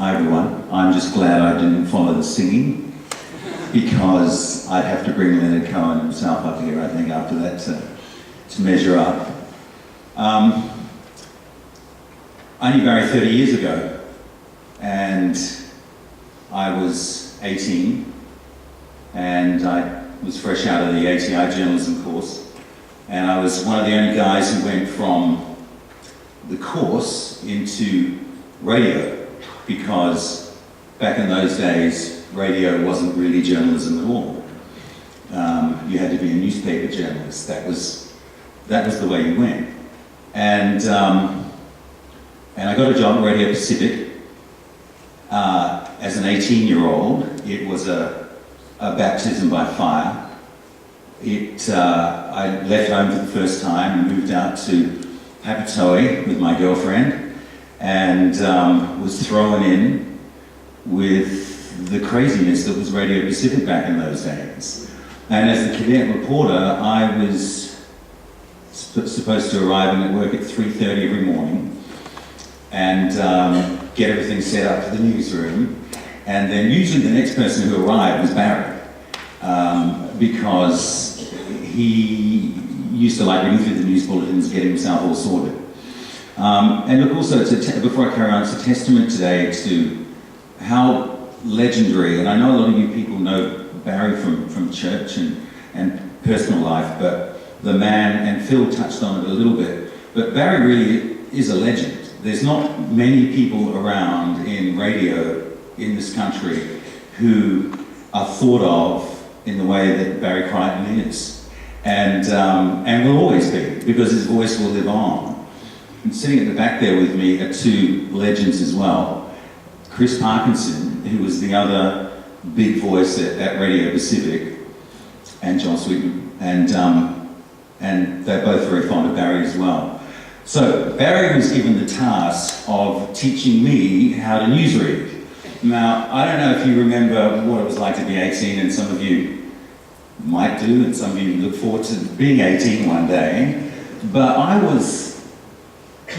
Hi everyone. I'm just glad I didn't follow the singing because I'd have to bring Leonard Cohen himself up here, I think, after that to measure up. I knew Barrie 30 years ago and I was 18 and I was fresh out of the ATI journalism course, and I was one of the only guys who went from the course into radio, because back in those days radio wasn't really journalism at all. You had to be a newspaper journalist. That was the way you went. And I got a job at Radio Pacific as an 18-year-old. It was a baptism by fire. I left home for the first time and moved out to Papatoe with my girlfriend, and was thrown in with the craziness that was Radio Pacific back in those days. And as a cadet reporter, I was supposed to arrive at work at 3:30 every morning and get everything set up for the newsroom. And then usually the next person who arrived was Barrie, because he used to like reading through the news bulletins, getting himself all sorted. And look, also, before I carry on, it's a testament today to how legendary, and I know a lot of you people know Barrie from church and personal life, but the man, and Phil touched on it a little bit, but Barrie really is a legend. There's not many people around in radio in this country who are thought of in the way that Barrie Crichton is. And will always be, because his voice will live on. And sitting at the back there with me are two legends as well. Chris Parkinson, who was the other big voice at Radio Pacific, and John Sweetman, and they're both very fond of Barrie as well. So Barrie was given the task of teaching me how to newsread. Now, I don't know if you remember what it was like to be 18, and some of you might do, and some of you look forward to being 18 one day, but I was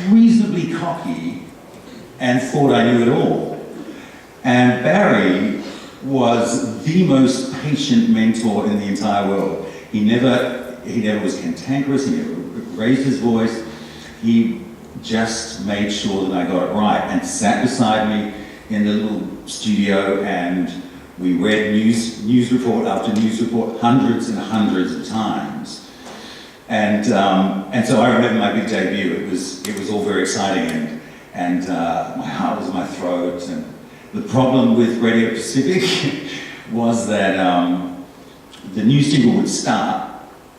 reasonably cocky and thought I knew it all. And Barrie was the most patient mentor in the entire world. He never was cantankerous, he never raised his voice. He just made sure that I got it right, and sat beside me in the little studio, and we read news report after news report hundreds and hundreds of times. And so I remember my big debut. It was all very exciting, and my heart was in my throat. And the problem with Radio Pacific was that the news jingle would start,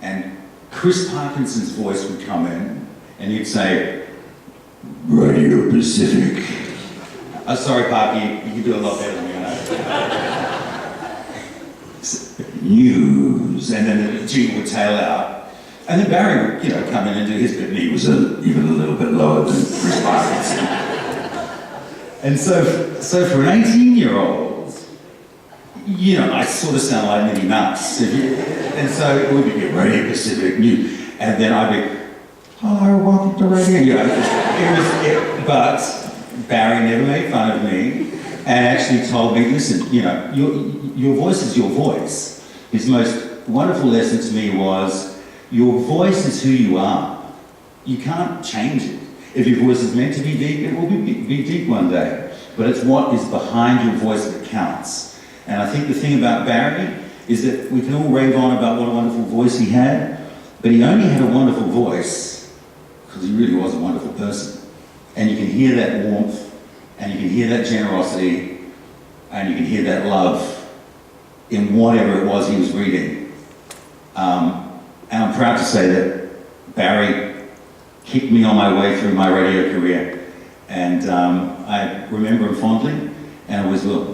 and Chris Parkinson's voice would come in, and he'd say, "Radio Pacific." Sorry, Parky, you can do a lot better than me, I know. News, and then the jingle would tail out, and then Barrie would, come in and do his bit, and he was even a little bit lower than Chris Parkinson. And so for an 18-year-old, I sort of sound like Minnie Mouse, and so it would be Radio Pacific News, and then I'd be, "Hello, welcome to radio." But Barrie never made fun of me, and actually told me, "Listen, your voice is your voice." His most wonderful lesson to me was, your voice is who you are. You can't change it. If your voice is meant to be deep, it will be deep one day. But it's what is behind your voice that counts. And I think the thing about Barrie is that we can all rave on about what a wonderful voice he had, but he only had a wonderful voice because he really was a wonderful person. And you can hear that warmth, and you can hear that generosity, and you can hear that love in whatever it was he was reading. And I'm proud to say that Barrie kicked me on my way through my radio career, and I remember him fondly, and always will.